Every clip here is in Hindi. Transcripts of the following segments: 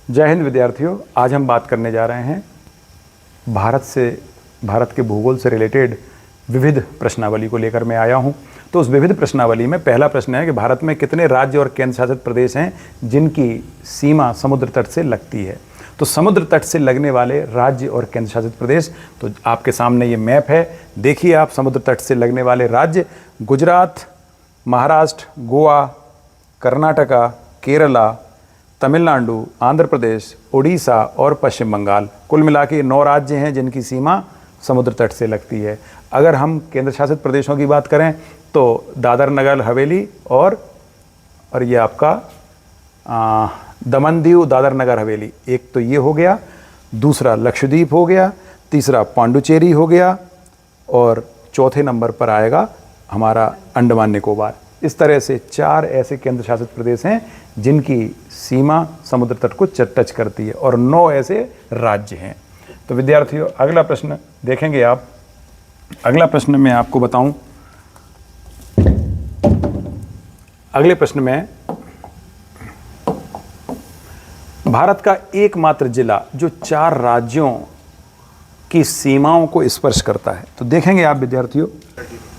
जय हिंद विद्यार्थियों, आज हम बात करने जा रहे हैं भारत के भूगोल से रिलेटेड विविध प्रश्नावली को लेकर मैं आया हूं। तो उस विविध प्रश्नावली में पहला प्रश्न है कि भारत में कितने राज्य और केंद्र शासित प्रदेश हैं जिनकी सीमा समुद्र तट से लगती है। तो समुद्र तट से लगने वाले राज्य और केंद्र शासित प्रदेश, तो आपके सामने ये मैप है, देखिए आप। समुद्र तट से लगने वाले राज्य गुजरात, महाराष्ट्र, गोवा, कर्नाटका, केरला, तमिलनाडु, आंध्र प्रदेश, उड़ीसा और पश्चिम बंगाल। कुल मिला के 9 राज्य हैं जिनकी सीमा समुद्र तट से लगती है। अगर हम केंद्र शासित प्रदेशों की बात करें तो दादर नगर हवेली और ये आपका दमन दीव दादर नगर हवेली, एक तो ये हो गया, दूसरा लक्षद्वीप हो गया, तीसरा पांडुचेरी हो गया और चौथे नंबर पर आएगा हमारा अंडमान निकोबार। इस तरह से 4 ऐसे केंद्र शासित प्रदेश हैं जिनकी सीमा समुद्र तट को टच करती है और 9 ऐसे राज्य हैं। तो विद्यार्थियों, अगला प्रश्न देखेंगे आप। अगला प्रश्न मैं आपको बताऊं, अगले प्रश्न में भारत का एकमात्र जिला जो 4 राज्यों की सीमाओं को स्पर्श करता है। तो देखेंगे आप विद्यार्थियों,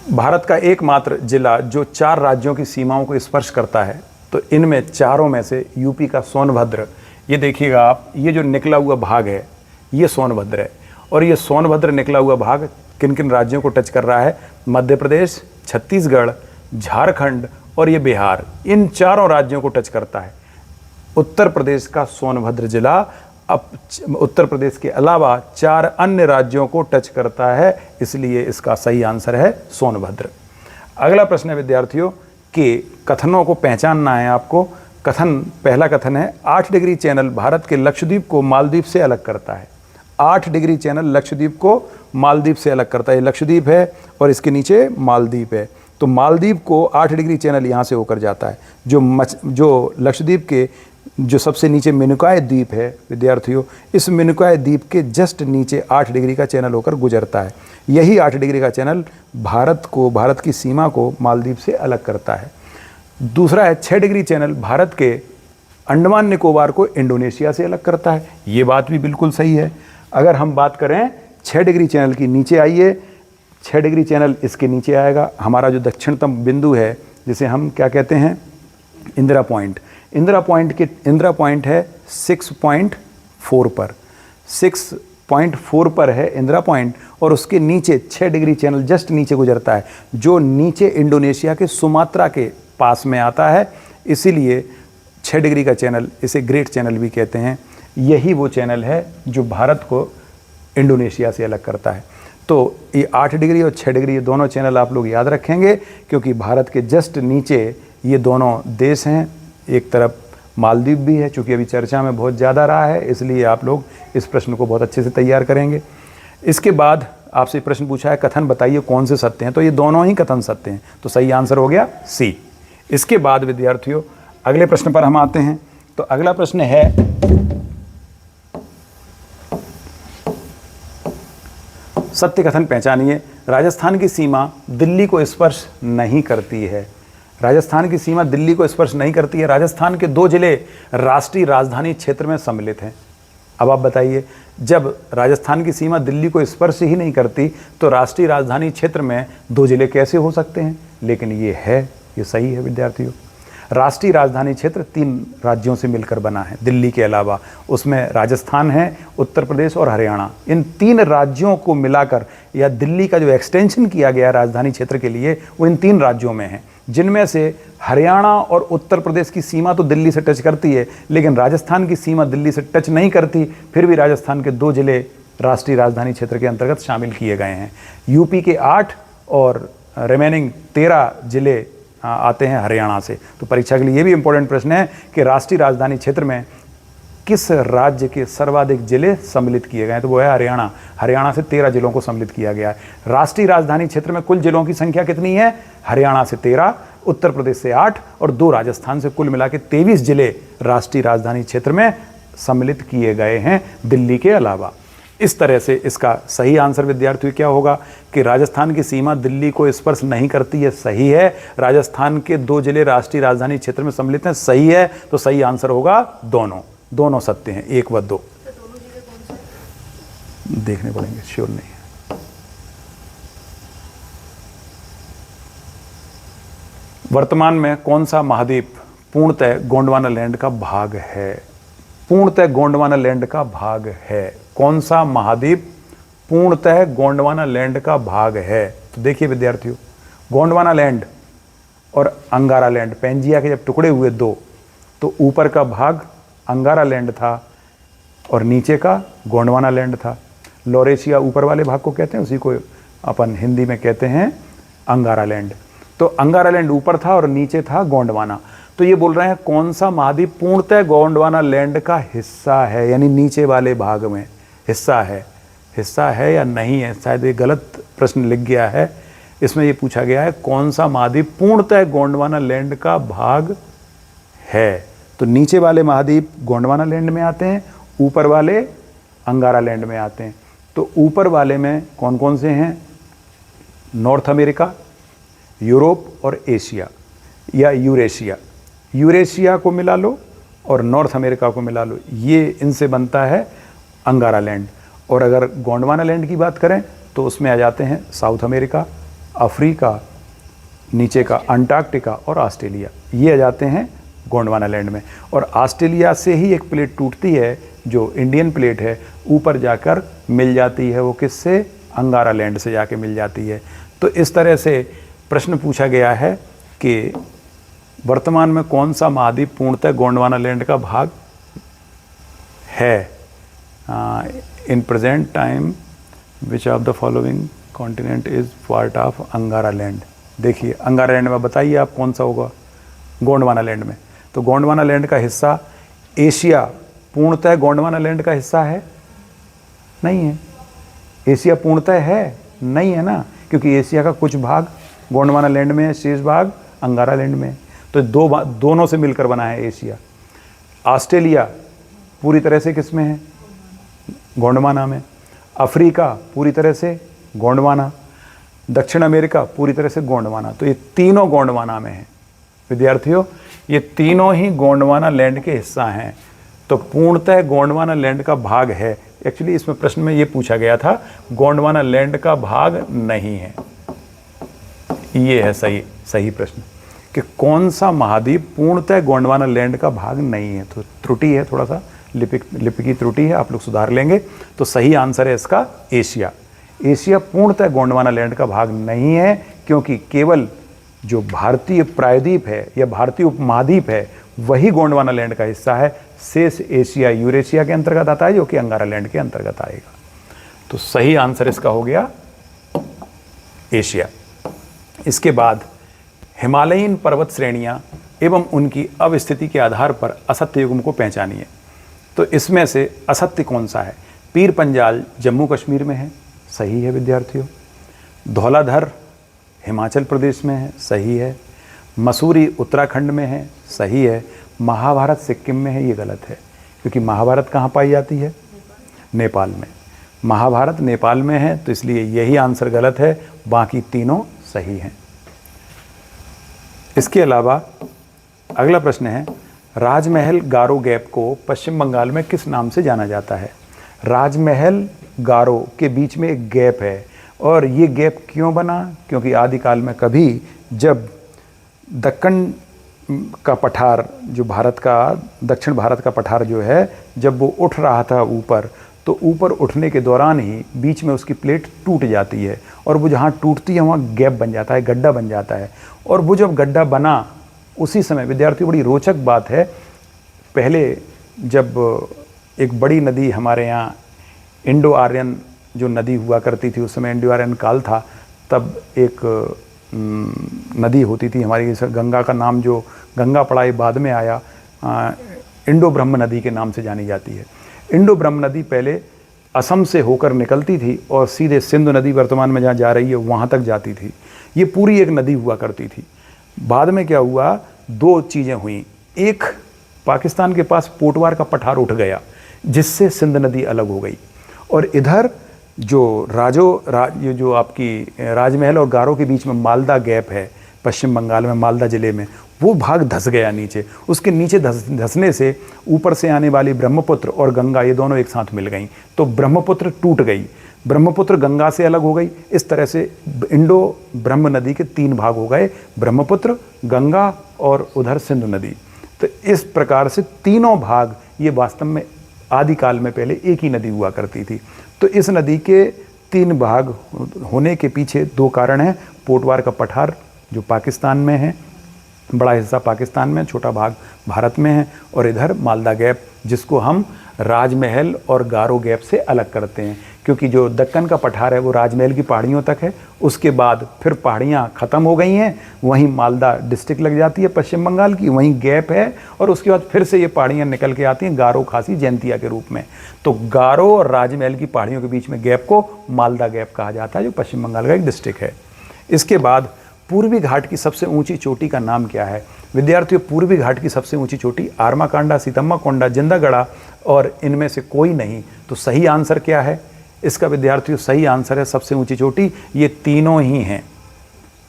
भारत का एकमात्र जिला जो 4 राज्यों की सीमाओं को स्पर्श करता है, तो इनमें चारों में से यूपी का सोनभद्र, ये देखिएगा आप, ये जो निकला हुआ भाग है ये सोनभद्र है। और ये सोनभद्र निकला हुआ भाग किन किन राज्यों को टच कर रहा है? मध्य प्रदेश, छत्तीसगढ़, झारखंड और ये बिहार, इन चारों राज्यों को टच करता है। उत्तर प्रदेश का सोनभद्र जिला अब उत्तर प्रदेश के अलावा 4 अन्य राज्यों को टच करता है, इसलिए इसका सही आंसर है सोनभद्र। अगला प्रश्न है विद्यार्थियों कि कथनों को पहचानना है आपको। पहला कथन है 8 डिग्री चैनल भारत के लक्षद्वीप को मालदीव से अलग करता है। 8 डिग्री चैनल लक्षद्वीप को मालदीव से अलग करता है। ये लक्षद्वीप है और इसके नीचे मालदीव है, तो मालदीव को 8 डिग्री चैनल यहाँ से होकर जाता है। जो लक्षद्वीप के जो सबसे नीचे मेनुकाय द्वीप है विद्यार्थियों, इस मेनुकाय द्वीप के जस्ट नीचे 8 डिग्री का चैनल होकर गुजरता है। यही 8 डिग्री का चैनल भारत की सीमा को मालदीव से अलग करता है। दूसरा है 6 डिग्री चैनल भारत के अंडमान निकोबार को इंडोनेशिया से अलग करता है। ये बात भी बिल्कुल सही है। अगर हम बात करें 6 डिग्री चैनल की, नीचे आइए, 6 डिग्री चैनल इसके नीचे आएगा। हमारा जो दक्षिणतम बिंदु है जिसे हम क्या कहते हैं? इंदिरा पॉइंट। इंदिरा पॉइंट है 6.4 पर, 6.4 पर है इंदिरा पॉइंट और उसके नीचे 6 डिग्री चैनल जस्ट नीचे गुजरता है, जो नीचे इंडोनेशिया के सुमात्रा के पास में आता है। इसीलिए 6 डिग्री का चैनल, इसे ग्रेट चैनल भी कहते हैं। यही वो चैनल है जो भारत को इंडोनेशिया से अलग करता है। तो ये 8 डिग्री और 6 डिग्री, ये दोनों चैनल आप लोग याद रखेंगे, क्योंकि भारत के जस्ट नीचे ये दोनों देश हैं। एक तरफ मालदीव भी है, चूँकि अभी चर्चा में बहुत ज़्यादा रहा है, इसलिए आप लोग इस प्रश्न को बहुत अच्छे से तैयार करेंगे। इसके बाद आपसे प्रश्न पूछा है कथन बताइए कौन से सत्य हैं, तो ये दोनों ही कथन सत्य हैं, तो सही आंसर हो गया सी। इसके बाद विद्यार्थियों अगले प्रश्न पर हम आते हैं। तो अगला प्रश्न है सत्य कथन पहचानिए। राजस्थान की सीमा दिल्ली को स्पर्श नहीं करती है। राजस्थान की सीमा दिल्ली को स्पर्श नहीं करती है। राजस्थान के 2 जिले राष्ट्रीय राजधानी क्षेत्र में सम्मिलित हैं। अब आप बताइए, जब राजस्थान की सीमा दिल्ली को स्पर्श ही नहीं करती तो राष्ट्रीय राजधानी क्षेत्र में 2 जिले कैसे हो सकते हैं? लेकिन ये है, ये सही है विद्यार्थियों। राष्ट्रीय राजधानी क्षेत्र 3 राज्यों से मिलकर बना है दिल्ली के अलावा। उसमें राजस्थान है, उत्तर प्रदेश और हरियाणा। इन 3 राज्यों को मिलाकर या दिल्ली का जो एक्सटेंशन किया गया है राजधानी क्षेत्र के लिए, वो इन 3 राज्यों में है, जिनमें से हरियाणा और उत्तर प्रदेश की सीमा तो दिल्ली से टच करती है, लेकिन राजस्थान की सीमा दिल्ली से टच नहीं करती। फिर भी राजस्थान के 2 जिले राष्ट्रीय राजधानी क्षेत्र के अंतर्गत शामिल किए गए हैं। यूपी के 8 और रिमेनिंग 13 जिले आते हैं हरियाणा से। तो परीक्षा के लिए ये भी इंपॉर्टेंट प्रश्न है कि राष्ट्रीय राजधानी क्षेत्र में किस राज्य के सर्वाधिक जिले सम्मिलित किए गए हैं? तो वो है हरियाणा। हरियाणा से 13 जिलों को सम्मिलित किया गया है। राष्ट्रीय राजधानी क्षेत्र में कुल जिलों की संख्या कितनी है? हरियाणा से 13, उत्तर प्रदेश से 8 और 2 राजस्थान से, कुल मिला के 23 जिले राष्ट्रीय राजधानी क्षेत्र में सम्मिलित किए गए हैं दिल्ली के अलावा। इस तरह से इसका सही आंसर विद्यार्थियों क्या होगा कि राजस्थान की सीमा दिल्ली को स्पर्श नहीं करती है, सही है। राजस्थान के 2 जिले राष्ट्रीय राजधानी क्षेत्र में सम्मिलित हैं, सही है। तो सही आंसर होगा दोनों, दोनों सत्य हैं, 1 व 2। देखने पड़ेंगे, श्योर नहीं है। वर्तमान में कौन सा महाद्वीप पूर्णतः गोंडवाना लैंड का भाग है? पूर्णतः गोंडवाना लैंड का भाग है। कौन सा महाद्वीप पूर्णतः गोंडवाना लैंड का भाग है? तो देखिए विद्यार्थियों, गोंडवाना लैंड और अंगारा लैंड, पेंजिया के जब टुकड़े हुए दो, तो ऊपर का भाग अंगारा लैंड था और नीचे का गोंडवाना लैंड था। लॉरेशिया ऊपर वाले भाग को कहते हैं, उसी को अपन हिंदी में कहते हैं अंगारा लैंड। तो अंगारा लैंड ऊपर था और नीचे था गोंडवाना। तो ये बोल रहे हैं कौन सा महाद्वीप पूर्णतः गोंडवाना लैंड का हिस्सा है, यानी नीचे वाले भाग में हिस्सा है। हिस्सा है या नहीं है, शायद ये गलत प्रश्न लिख गया है। इसमें ये पूछा गया है कौन सा महाद्वीप पूर्णतः गोंडवाना लैंड का भाग है। तो नीचे वाले महाद्वीप गोंडवाना लैंड में आते हैं, ऊपर वाले अंगारा लैंड में आते हैं। तो ऊपर वाले में कौन कौन से हैं? नॉर्थ अमेरिका, यूरोप और एशिया या यूरेशिया। यूरेशिया को मिला लो और नॉर्थ अमेरिका को मिला लो, ये इनसे बनता है अंगारा लैंड। और अगर गोंडवाना लैंड की बात करें तो उसमें आ जाते हैं साउथ अमेरिका, अफ्रीका, नीचे का अंटार्कटिका और ऑस्ट्रेलिया, ये आ जाते हैं गोंडवाना लैंड में। और ऑस्ट्रेलिया से ही एक प्लेट टूटती है जो इंडियन प्लेट है, ऊपर जाकर मिल जाती है, वो किससे? अंगारा लैंड से जाके मिल जाती है। तो इस तरह से प्रश्न पूछा गया है कि वर्तमान में कौन सा महाद्वीप पूर्णतः गोंडवाना लैंड का भाग है? In present time which of the following continent is part of अंगारा लैंड। देखिए अंगारा लैंड में बताइए आप कौन सा होगा गोंडवाना लैंड में। तो गोंडवाना लैंड का हिस्सा एशिया पूर्णतः गोंडवाना लैंड का हिस्सा है? नहीं है। एशिया पूर्णतः है? नहीं है ना, क्योंकि एशिया का कुछ भाग गोंडवाना लैंड में है, शेष भाग अंगारा लैंड में है। तो दोनों से मिलकर बना है एशिया। ऑस्ट्रेलिया पूरी तरह से किस में है? गोंडवाना में। अफ्रीका पूरी तरह से गोंडवाना। दक्षिण अमेरिका पूरी तरह से गोंडवाना। तो ये तीनों गोंडवाना में है विद्यार्थियों, ये तीनों ही गोंडवाना लैंड के हिस्सा हैं। तो पूर्णतः गोंडवाना लैंड का भाग है। एक्चुअली इसमें प्रश्न में ये पूछा गया था गोंडवाना लैंड का भाग नहीं है। ये है सही प्रश्न कि कौन सा महाद्वीप पूर्णतः गोंडवाना लैंड का भाग नहीं है। तो त्रुटि है, थोड़ा सा लिपि की त्रुटि है, आप लोग सुधार लेंगे। तो सही आंसर है इसका एशिया। एशिया पूर्णतः गोंडवाना लैंड का भाग नहीं है, क्योंकि केवल जो भारतीय प्रायद्वीप है या भारतीय उपमहाद्वीप है वही गोंडवाना लैंड का हिस्सा है। शेष एशिया यूरेशिया के अंतर्गत आता है, जो कि अंगारा लैंड के अंतर्गत आएगा। तो सही आंसर इसका हो गया एशिया। इसके बाद हिमालयीन पर्वत श्रेणियां एवं उनकी अवस्थिति के आधार पर असत्य युग्म को पहचानिए। तो इसमें से असत्य कौन सा है? पीर पंजाल जम्मू कश्मीर में है, सही है विद्यार्थियों। धौलाधर हिमाचल प्रदेश में है, सही है। मसूरी उत्तराखंड में है, सही है। महाभारत सिक्किम में है, ये गलत है, क्योंकि महाभारत कहाँ पाई जाती है? नेपाल में। महाभारत नेपाल में है, तो इसलिए यही आंसर गलत है, बाकी तीनों सही हैं। इसके अलावा अगला प्रश्न है, राजमहल गारो गैप को पश्चिम बंगाल में किस नाम से जाना जाता है? राजमहल गारो के बीच में एक गैप है, और ये गैप क्यों बना? क्योंकि आदिकाल में कभी जब दक्कन का पठार, जो भारत का दक्षिण भारत का पठार जो है, जब वो उठ रहा था ऊपर, तो ऊपर उठने के दौरान ही बीच में उसकी प्लेट टूट जाती है, और वो जहाँ टूटती है वहाँ गैप बन जाता है, गड्ढा बन जाता है। और वो जब गड्ढा बना उसी समय, विद्यार्थी बड़ी रोचक बात है, पहले जब एक बड़ी नदी हमारे यहाँ इंडो आर्यन जो नदी हुआ करती थी, उस समय इंडो आर्यन काल था, तब एक नदी होती थी हमारी, गंगा का नाम जो गंगा पड़ा ये बाद में आया, इंडो ब्रह्म नदी के नाम से जानी जाती है। इंडो ब्रह्म नदी पहले असम से होकर निकलती थी और सीधे सिंधु नदी वर्तमान में जहाँ जा रही है वहाँ तक जाती थी। ये पूरी एक नदी हुआ करती थी। बाद में क्या हुआ, दो चीज़ें हुई। एक, पाकिस्तान के पास पोटवार का पठार उठ गया, जिससे सिंध नदी अलग हो गई, और इधर जो जो आपकी राजमहल और गारो के बीच में मालदा गैप है, पश्चिम बंगाल में मालदा ज़िले में, वो भाग धंस गया नीचे। उसके नीचे धंसने से ऊपर से आने वाली ब्रह्मपुत्र और गंगा ये दोनों एक साथ मिल गई, तो ब्रह्मपुत्र टूट गई, ब्रह्मपुत्र गंगा से अलग हो गई। इस तरह से इंडो ब्रह्म नदी के 3 भाग हो गए, ब्रह्मपुत्र, गंगा और उधर सिंधु नदी। तो इस प्रकार से तीनों भाग ये वास्तव में आदिकाल में पहले एक ही नदी हुआ करती थी। तो इस नदी के 3 भाग होने के पीछे 2 कारण हैं। पोटवार का पठार जो पाकिस्तान में है, बड़ा हिस्सा पाकिस्तान में, छोटा भाग भारत में है, और इधर मालदा गैप जिसको हम राजमहल और गारो गैप से अलग करते हैं, क्योंकि जो दक्कन का पठार है वो राजमहल की पहाड़ियों तक है, उसके बाद फिर पहाड़ियाँ ख़त्म हो गई हैं, वहीं मालदा डिस्ट्रिक्ट लग जाती है पश्चिम बंगाल की, वहीं गैप है, और उसके बाद फिर से ये पहाड़ियाँ निकल के आती हैं गारो, खासी, जैंतिया के रूप में। तो गारो और राजमहल की पहाड़ियों के बीच में गैप को मालदा गैप कहा जाता है, जो पश्चिम बंगाल का एक डिस्ट्रिक्ट है। इसके बाद पूर्वी घाट की सबसे ऊंची चोटी का नाम क्या है? विद्यार्थियों, पूर्वी घाट की सबसे ऊंची चोटी आर्माकांडा, सीतम्मा कोंडा, जिंदागढ़ा और इनमें से कोई नहीं। तो सही आंसर क्या है इसका विद्यार्थियों? सही आंसर है सबसे ऊंची चोटी, ये तीनों ही हैं।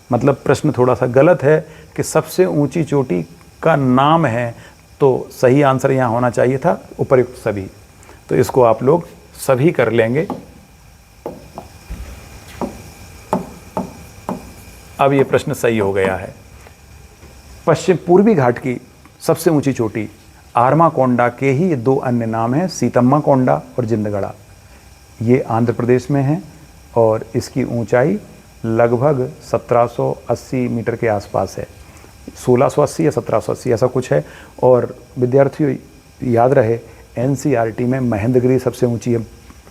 मतलब प्रश्न थोड़ा सा गलत है कि सबसे ऊंची चोटी का नाम है, तो सही आंसर यहाँ होना चाहिए था उपर्युक्त सभी। तो इसको आप लोग सभी कर लेंगे। अब ये प्रश्न सही हो गया है। पश्चिम पूर्वी घाट की सबसे ऊंची चोटी आर्माकोंडा के ही ये 2 अन्य नाम हैं, सीतम्मा कोंडा और जिंदगढ़ा। ये आंध्र प्रदेश में है और इसकी ऊंचाई लगभग 1780 मीटर के आसपास है, 1680 या 1780 ऐसा कुछ है। और विद्यार्थियों याद रहे, NCERT में महेंद्रगिरी सबसे ऊंची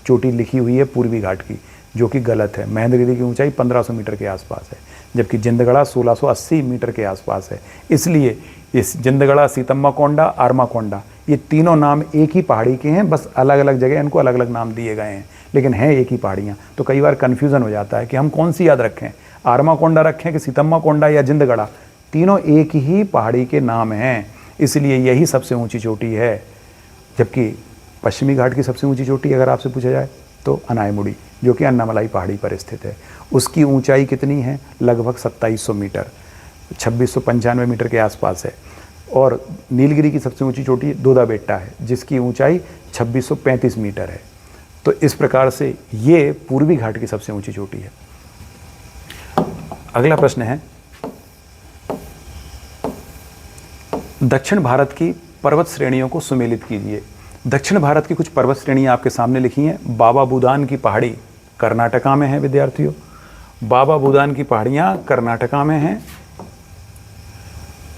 चोटी लिखी हुई है पूर्वी घाट की, जो कि गलत है। महेंद्रगिरी की ऊंचाई 1500 मीटर के आसपास है, जबकि जिंदगढ़ा 1680 मीटर के आसपास है। इसलिए इस जिंदगढ़ा, सीतम्मा कोंडा, आर्माकोंडा ये तीनों नाम एक ही पहाड़ी के हैं, बस अलग अलग जगह इनको अलग अलग नाम दिए गए हैं, लेकिन हैं एक ही पहाड़ियाँ। तो कई बार कन्फ्यूज़न हो जाता है कि हम कौन सी याद रखें, आर्माकोंडा रखें कि सीतम्मा कोंडा या जिंदगढ़ा। तीनों एक ही पहाड़ी के नाम हैं, इसलिए यही सबसे ऊँची चोटी है। जबकि पश्चिमी घाट की सबसे ऊँची चोटी अगर आपसे पूछा जाए तो अनायमुड़ी, जो कि अन्नामलाई पहाड़ी पर स्थित है। उसकी ऊंचाई कितनी है? लगभग 2700 मीटर, 2695 मीटर के आसपास है। और नीलगिरी की सबसे ऊंची चोटी दोदा बेट्टा है, जिसकी ऊंचाई 2635 मीटर है। तो इस प्रकार से ये पूर्वी घाट की सबसे ऊंची चोटी है। अगला प्रश्न है, दक्षिण भारत की पर्वत श्रेणियों को सुमेलित कीजिए। दक्षिण भारत की कुछ पर्वत श्रेणियाँ आपके सामने लिखी हैं। बाबा बुदान की पहाड़ी कर्नाटका में है विद्यार्थियों, बाबा बुदान की पहाड़ियाँ कर्नाटका में हैं।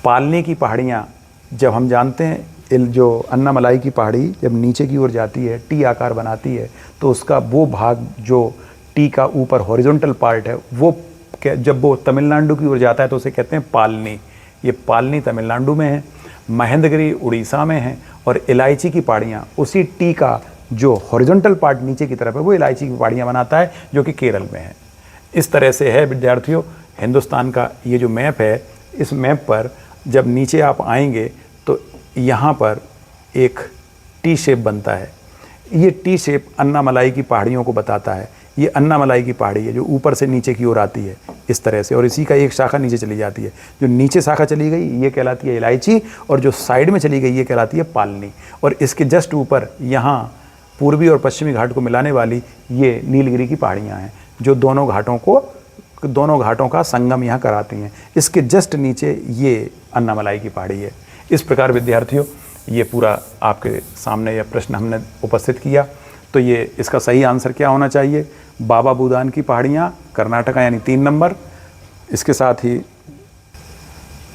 पालनी की पहाड़ियाँ, जब हम जानते हैं जो अन्नामलाई की पहाड़ी जब नीचे की ओर जाती है, टी आकार बनाती है, तो उसका वो भाग जो टी का ऊपर हॉरिजॉन्टल पार्ट है, वो जब वो तमिलनाडु की ओर जाता है तो उसे कहते हैं पालनी। ये पालनी तमिलनाडु में है, महेंद्रगिरी उड़ीसा में है, और इलायची की पहाड़ियाँ उसी टी का जो हॉरिजॉन्टल पार्ट नीचे की तरफ है वो इलायची की पहाड़ियाँ बनाता है, जो कि केरल में है। इस तरह से है विद्यार्थियों हिंदुस्तान का ये जो मैप है, इस मैप पर जब नीचे आप आएंगे तो यहाँ पर एक टी शेप बनता है। ये टी शेप अन्नामलाई की पहाड़ियों को बताता है। ये अन्नामलाई की पहाड़ी है जो ऊपर से नीचे की ओर आती है इस तरह से, और इसी का एक शाखा नीचे चली जाती है। जो नीचे शाखा चली गई ये कहलाती है इलायची, और जो साइड में चली गई ये कहलाती है पालनी। और इसके जस्ट ऊपर यहाँ पूर्वी और पश्चिमी घाट को मिलाने वाली ये नीलगिरी की पहाड़ियाँ हैं, जो दोनों घाटों का संगम यहाँ कराती हैं। इसके जस्ट नीचे ये अन्नामलाई की पहाड़ी है। इस प्रकार विद्यार्थियों ये पूरा आपके सामने यह प्रश्न हमने उपस्थित किया। तो ये इसका सही आंसर क्या होना चाहिए? बाबा बुदान की पहाड़ियाँ कर्नाटका, यानी 3 नंबर। इसके साथ ही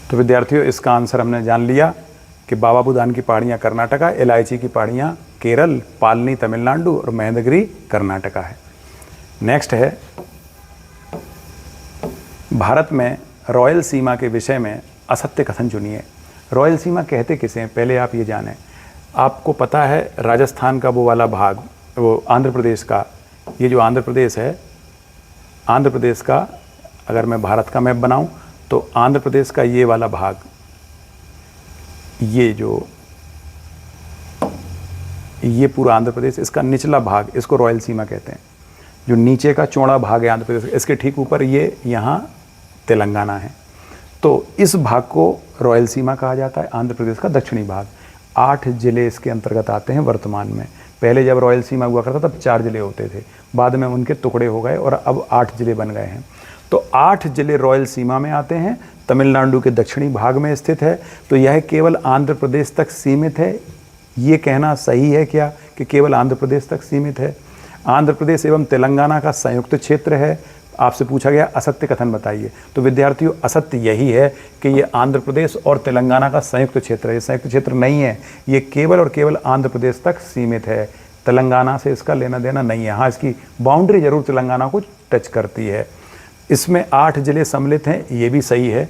तो विद्यार्थियों इसका आंसर हमने जान लिया कि बाबा बुदान की पहाड़ियाँ कर्नाटका, इलायची की पहाड़ियाँ केरल, पालनी तमिलनाडु और महेंद्रगिरी कर्नाटका है। नेक्स्ट है, भारत में रॉयल सीमा के विषय में असत्य कथन चुनिए। रॉयल सीमा कहते किसे हैं, पहले आप ये जानें। आपको पता है राजस्थान का वो वाला भाग, वो आंध्र प्रदेश का, ये जो आंध्र प्रदेश है, आंध्र प्रदेश का अगर मैं भारत का मैप बनाऊं तो आंध्र प्रदेश का ये वाला भाग, ये पूरा आंध्र प्रदेश, इसका निचला भाग, इसको रॉयल सीमा कहते हैं। जो नीचे का चौड़ा भाग है आंध्र प्रदेश, इसके ठीक ऊपर ये यहाँ तेलंगाना है। तो इस भाग को रॉयल सीमा कहा जाता है, आंध्र प्रदेश का दक्षिणी भाग। 8 जिले इसके अंतर्गत आते हैं वर्तमान में। पहले जब रॉयल सीमा हुआ करता तब 4 जिले होते थे, बाद में उनके टुकड़े हो गए और अब 8 जिले बन गए हैं। तो 8 जिले रॉयल सीमा में आते हैं, तमिलनाडु के दक्षिणी भाग में स्थित है। तो यह केवल आंध्र प्रदेश तक सीमित है। ये कहना सही है क्या कि केवल आंध्र प्रदेश तक सीमित है? आंध्र प्रदेश एवं तेलंगाना का संयुक्त क्षेत्र है। आपसे पूछा गया असत्य कथन बताइए, तो विद्यार्थियों असत्य यही है कि ये आंध्र प्रदेश और तेलंगाना का संयुक्त क्षेत्र है। ये संयुक्त क्षेत्र नहीं है, ये केवल और केवल आंध्र प्रदेश तक सीमित है। तेलंगाना से इसका लेना देना नहीं है। हाँ, इसकी बाउंड्री जरूर तेलंगाना को टच करती है। इसमें 8 जिले सम्मिलित हैं, ये भी सही है,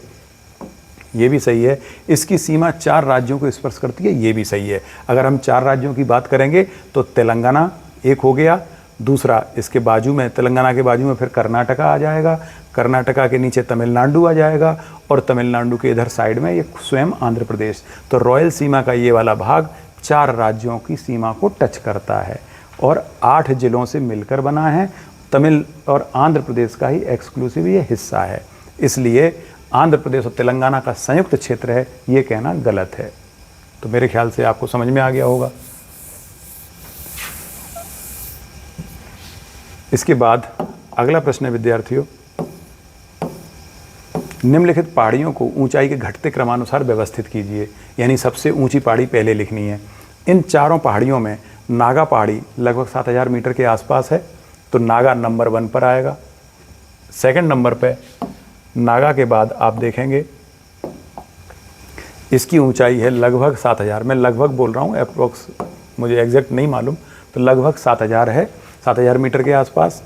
ये भी सही है। इसकी सीमा 4 राज्यों को स्पर्श करती है, ये भी सही है। अगर हम 4 राज्यों की बात करेंगे तो तेलंगाना एक हो गया, दूसरा इसके बाजू में, तेलंगाना के बाजू में फिर कर्नाटका आ जाएगा, कर्नाटका के नीचे तमिलनाडु आ जाएगा और तमिलनाडु के इधर साइड में ये स्वयं आंध्र प्रदेश। तो रॉयल सीमा का ये वाला भाग 4 राज्यों की सीमा को टच करता है और 8 जिलों से मिलकर बना है। तमिल और आंध्र प्रदेश का ही एक्सक्लूसिव ये हिस्सा है, इसलिए आंध्र प्रदेश और तेलंगाना का संयुक्त क्षेत्र है, ये कहना गलत है। तो मेरे ख्याल से आपको समझ में आ गया होगा। इसके बाद अगला प्रश्न है विद्यार्थियों, निम्नलिखित पहाड़ियों को ऊंचाई के घटते क्रमानुसार व्यवस्थित कीजिए, यानी सबसे ऊंची पहाड़ी पहले लिखनी है। इन चारों पहाड़ियों में नागा पहाड़ी लगभग 7000 मीटर के आसपास है, तो नागा नंबर 1 पर आएगा। सेकंड नंबर पे नागा के बाद आप देखेंगे इसकी ऊंचाई है लगभग 7000, मैं लगभग बोल रहा हूँ, अप्रोक्स मुझे एग्जैक्ट नहीं मालूम, तो लगभग 7000 है, 7000 मीटर के आसपास।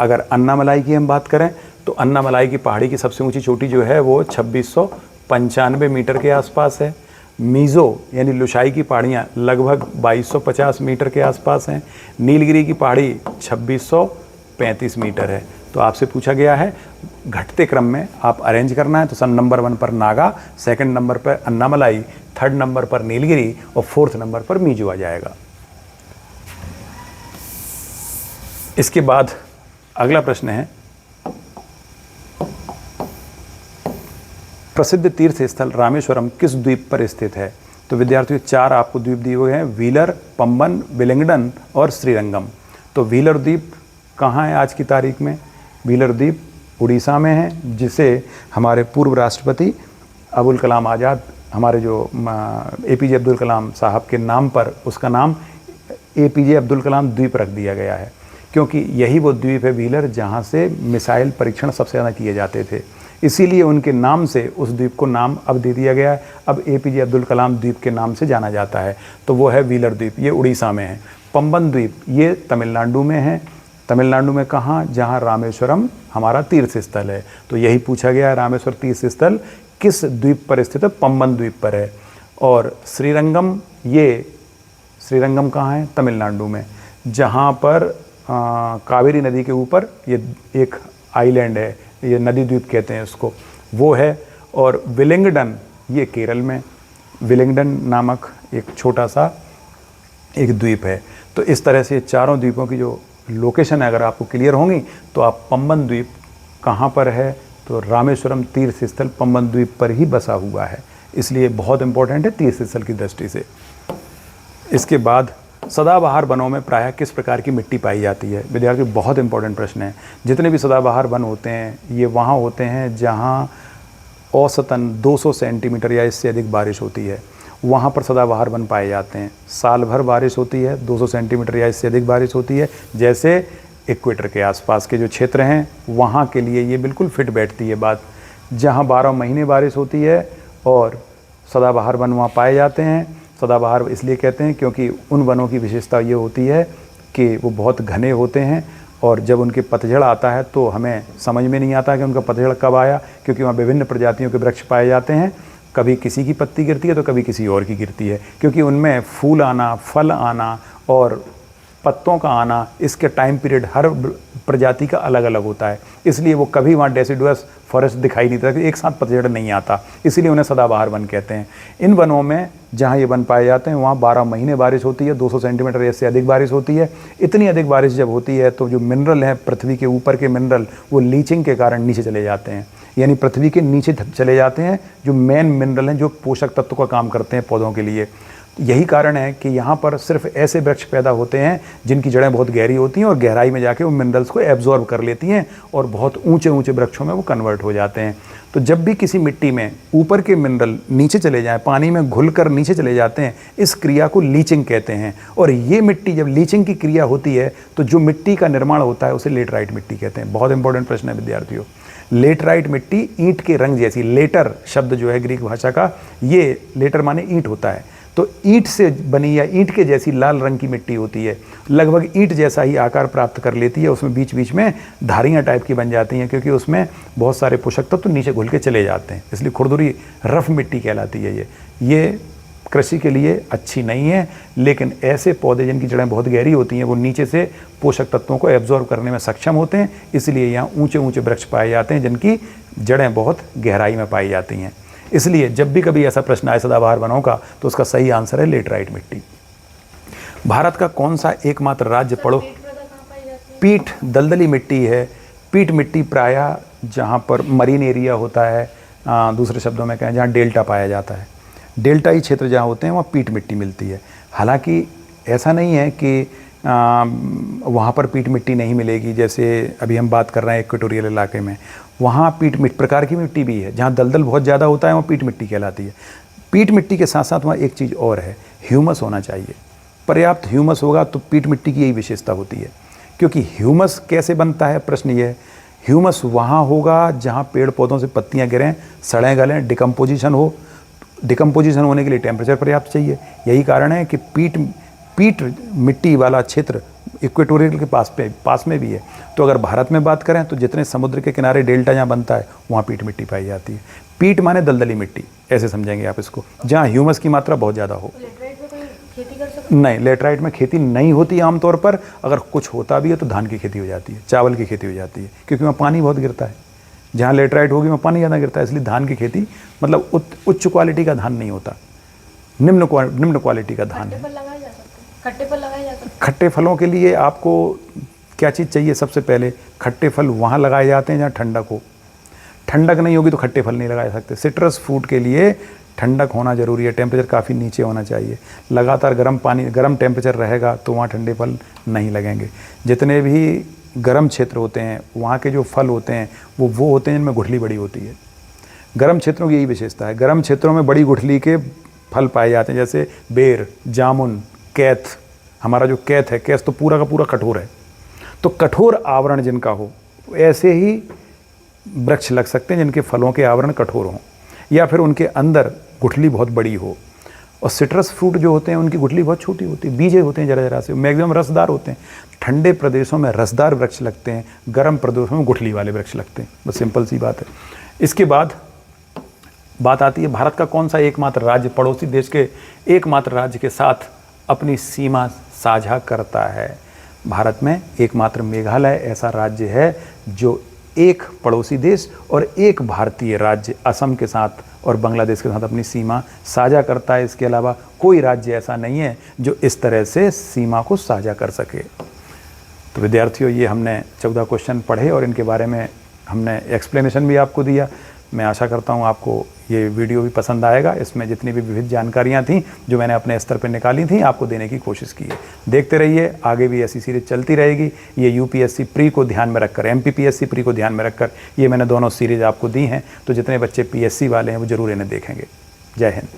अगर अन्नामलाई की हम बात करें तो अन्नामलाई की पहाड़ी की सबसे ऊंची चोटी जो है वो 2695 मीटर के आसपास है। मीज़ो यानी लुशाई की पहाड़ियाँ लगभग 2250 मीटर के आसपास हैं। नीलगिरी की पहाड़ी 2635 मीटर है। तो आपसे पूछा गया है घटते क्रम में आप अरेंज करना है, तो नंबर 1 पर नागा, सेकंड नंबर पर अन्नामलाई, थर्ड नंबर पर नीलगिरी और फोर्थ नंबर पर मीज़ो आ जाएगा। इसके बाद अगला प्रश्न है, प्रसिद्ध तीर्थ स्थल रामेश्वरम किस द्वीप पर स्थित है? तो विद्यार्थियों 4 आपको द्वीप दिए हुए हैं, व्हीलर, पंबन, विलिंगडन और श्रीरंगम। तो व्हीलर द्वीप कहाँ है आज की तारीख में? व्हीलर द्वीप उड़ीसा में है, जिसे हमारे पूर्व राष्ट्रपति अबुल कलाम आज़ाद, हमारे जो APJ अब्दुल कलाम साहब के नाम पर उसका नाम APJ अब्दुल कलाम द्वीप रख दिया गया है, क्योंकि यही वो द्वीप है व्हीलर जहाँ से मिसाइल परीक्षण सबसे ज़्यादा किए जाते थे। इसीलिए उनके नाम से उस द्वीप को नाम अब दे दिया गया है, अब APJ अब्दुल कलाम द्वीप के नाम से जाना जाता है। तो वो है व्हीलर द्वीप, ये उड़ीसा में है। पंबन द्वीप ये तमिलनाडु में है। तमिलनाडु में कहाँ? जहाँ रामेश्वरम हमारा तीर्थ स्थल है। तो यही पूछा गया है, रामेश्वर तीर्थ स्थल किस द्वीप पर स्थित है? पंबन द्वीप पर है। और श्रीरंगम, ये श्रीरंगम कहाँ है? तमिलनाडु में, जहाँ पर कावेरी नदी के ऊपर ये एक आइलैंड है, ये नदी द्वीप कहते हैं उसको, वो है। और विलिंगडन ये केरल में, विलिंगडन नामक एक छोटा सा एक द्वीप है। तो इस तरह से चारों द्वीपों की जो लोकेशन है अगर आपको क्लियर होंगी तो आप पंबन द्वीप कहाँ पर है? तो रामेश्वरम तीर्थ स्थल पंबन द्वीप पर ही बसा हुआ है, इसलिए बहुत इंपॉर्टेंट है तीर्थ स्थल की दृष्टि से। इसके बाद सदाबहार वनों में प्रायः किस प्रकार की मिट्टी पाई जाती है? विद्यार्थियों बहुत इंपॉर्टेंट प्रश्न है। जितने भी सदाबहार वन होते हैं ये वहाँ होते हैं जहाँ औसतन 200 सेंटीमीटर या इससे अधिक बारिश होती है, वहाँ पर सदाबहार वन पाए जाते हैं। साल भर बारिश होती है, 200 सेंटीमीटर या इससे अधिक बारिश होती है। जैसे इक्वेटर के आसपास के जो क्षेत्र हैं वहाँ के लिए ये बिल्कुल फिट बैठती है बात, जहाँ 12 महीने बारिश होती है और सदाबहार वन वहाँ पाए जाते हैं। सदाबहार इसलिए कहते हैं क्योंकि उन वनों की विशेषता ये होती है कि वो बहुत घने होते हैं और जब उनके पतझड़ आता है तो हमें समझ में नहीं आता कि उनका पतझड़ कब आया, क्योंकि वहाँ विभिन्न प्रजातियों के वृक्ष पाए जाते हैं। कभी किसी की पत्ती गिरती है तो कभी किसी और की गिरती है, क्योंकि उनमें फूल आना, फल आना और पत्तों का आना, इसके टाइम पीरियड हर प्रजाति का अलग अलग होता है, इसलिए वो कभी वहाँ डेसिडुअस फॉरेस्ट दिखाई नहीं देता, एक साथ पतझड़ नहीं आता, इसीलिए उन्हें सदाबहार वन कहते हैं। इन वनों में जहाँ ये वन पाए जाते हैं वहाँ 12 महीने बारिश होती है, 200 सेंटीमीटर या इससे अधिक बारिश होती है। इतनी अधिक बारिश जब होती है तो जो मिनरल हैं पृथ्वी के ऊपर के मिनरल, वो लीचिंग के कारण नीचे चले जाते हैं, यानी पृथ्वी के नीचे चले जाते हैं, जो मेन मिनरल हैं जो पोषक तत्व का काम करते हैं पौधों के लिए। यही कारण है कि यहाँ पर सिर्फ ऐसे वृक्ष पैदा होते हैं जिनकी जड़ें बहुत गहरी होती हैं और गहराई में जाके वो मिनरल्स को एब्जॉर्ब कर लेती हैं और बहुत ऊंचे ऊंचे वृक्षों में वो कन्वर्ट हो जाते हैं। तो जब भी किसी मिट्टी में ऊपर के मिनरल नीचे चले जाएं, पानी में घुलकर नीचे चले जाते हैं, इस क्रिया को लीचिंग कहते हैं। और ये मिट्टी जब लीचिंग की क्रिया होती है तो जो मिट्टी का निर्माण होता है उसे लेटराइट मिट्टी कहते हैं। बहुत इंपॉर्टेंट प्रश्न है विद्यार्थियों। लेटराइट मिट्टी ईंट के रंग जैसी, लेटर शब्द जो है ग्रीक भाषा का, ये लेटर माने ईंट होता है, तो ईंट से बनी या ईंट के जैसी लाल रंग की मिट्टी होती है, लगभग ईंट जैसा ही आकार प्राप्त कर लेती है। उसमें बीच बीच में धारियाँ टाइप की बन जाती हैं क्योंकि उसमें बहुत सारे पोषक तत्व तो नीचे घुल के चले जाते हैं, इसलिए खुरदुरी रफ मिट्टी कहलाती है। ये कृषि के लिए अच्छी नहीं है, लेकिन ऐसे पौधे जिनकी जड़ें बहुत गहरी होती हैं वो नीचे से पोषक तत्वों को एब्जॉर्ब करने में सक्षम होते हैं, इसलिए यहाँ ऊंचे ऊंचे वृक्ष पाए जाते हैं जिनकी जड़ें बहुत गहराई में पाई जाती हैं। इसलिए जब भी कभी ऐसा प्रश्न आए सदाबहार वनों का तो उसका सही आंसर है लेटराइट मिट्टी। भारत का कौन सा एकमात्र राज्य पड़ो पीठ दलदली मिट्टी है। पीठ मिट्टी प्रायः जहाँ पर मरीन एरिया होता है, दूसरे शब्दों में कहें जहाँ डेल्टा पाया जाता है, डेल्टाई क्षेत्र जहाँ होते हैं वहाँ पीठ मिट्टी मिलती है। हालांकि ऐसा नहीं है कि वहाँ पर पीठ मिट्टी नहीं मिलेगी, जैसे अभी हम बात कर रहे हैं इक्वेटोरियल इलाके में, वहाँ पीठ प्रकार की मिट्टी भी है। जहाँ दलदल बहुत ज़्यादा होता है वहाँ पीठ मिट्टी कहलाती है। पीठ मिट्टी के साथ साथ वहाँ एक चीज़ और है, ह्यूमस होना चाहिए। पर्याप्त ह्यूमस होगा तो पीठ मिट्टी की यही विशेषता होती है। क्योंकि ह्यूमस कैसे बनता है, प्रश्न ये है, ह्यूमस वहाँ होगा जहाँ पेड़ पौधों से पत्तियाँ गिरें, सड़ें गलें, डिकम्पोजिशन हो। डिकम्पोजिशन होने के लिए टेम्परेचर पर्याप्त चाहिए। यही कारण है कि पीठ मिट्टी वाला क्षेत्र इक्वेटोरियल के पास में भी है। तो अगर भारत में बात करें तो जितने समुद्र के किनारे डेल्टा जहाँ बनता है वहाँ पीठ मिट्टी पाई जाती है। पीठ माने दलदली मिट्टी, ऐसे समझेंगे आप इसको, जहाँ ह्यूमस की मात्रा बहुत ज़्यादा हो। लेटराइट में कोई खेती कर सकते? नहीं, लेटराइट में खेती नहीं होती आमतौर पर। अगर कुछ होता भी है तो धान की खेती हो जाती है, चावल की खेती हो जाती है, क्योंकि वहाँ पानी बहुत गिरता है। जहाँ लेटराइट होगी वहाँ पानी ज़्यादा गिरता है, इसलिए धान की खेती मतलब उच्च क्वालिटी का धान नहीं होता, निम्न क्वालिटी का धान है। खट्टे फल लगाए जा सकते हैं। खट्टे फलों के लिए आपको क्या चीज़ चाहिए? सबसे पहले खट्टे फल वहाँ लगाए जाते हैं जहाँ ठंडक हो। ठंडक नहीं होगी तो खट्टे फल नहीं लगाए सकते। सिट्रस फ्रूट के लिए ठंडक होना ज़रूरी है, टेम्परेचर काफ़ी नीचे होना चाहिए। लगातार गर्म टेम्परेचर रहेगा तो वहाँ ठंडे फल नहीं लगेंगे। जितने भी गर्म क्षेत्र होते हैं वहाँ के जो फल होते हैं वो होते हैं जिनमें गुठली बड़ी होती है। गर्म क्षेत्रों की यही विशेषता है, गर्म क्षेत्रों में बड़ी गुठली के फल पाए जाते हैं, जैसे बेर, जामुन, कैथ। हमारा जो कैथ है, कैथ तो पूरा का पूरा कठोर है, तो कठोर आवरण जिनका हो ऐसे ही वृक्ष लग सकते हैं जिनके फलों के आवरण कठोर हों या फिर उनके अंदर गुठली बहुत बड़ी हो। और सिट्रस फ्रूट जो होते हैं उनकी गुठली बहुत छोटी होती है, बीजे होते हैं जरा जरा से, मैक्सिमम रसदार होते हैं। ठंडे प्रदेशों में रसदार वृक्ष लगते हैं, गर्म प्रदेशों में गुठली वाले वृक्ष लगते हैं। बस सिंपल सी बात है। इसके बाद बात आती है भारत का कौन सा एकमात्र राज्य पड़ोसी देश के एकमात्र राज्य के साथ अपनी सीमा साझा करता है। भारत में एकमात्र मेघालय ऐसा राज्य है जो एक पड़ोसी देश और एक भारतीय राज्य असम के साथ और बांग्लादेश के साथ अपनी सीमा साझा करता है। इसके अलावा कोई राज्य ऐसा नहीं है जो इस तरह से सीमा को साझा कर सके। तो विद्यार्थियों, ये हमने 14 क्वेश्चन पढ़े और इनके बारे में हमने एक्सप्लेनेशन भी आपको दिया। मैं आशा करता हूँ आपको ये वीडियो भी पसंद आएगा। इसमें जितनी भी विविध जानकारियाँ थीं जो मैंने अपने स्तर पर निकाली थीं आपको देने की कोशिश की है। देखते रहिए, आगे भी ऐसी सीरीज चलती रहेगी। ये यूपीएससी प्री को ध्यान में रखकर, एमपीपीएससी प्री को ध्यान में रखकर ये मैंने दोनों सीरीज आपको दी हैं। तो जितने बच्चे पीएससी वाले हैं वो ज़रूर इन्हें देखेंगे। जय हिंद।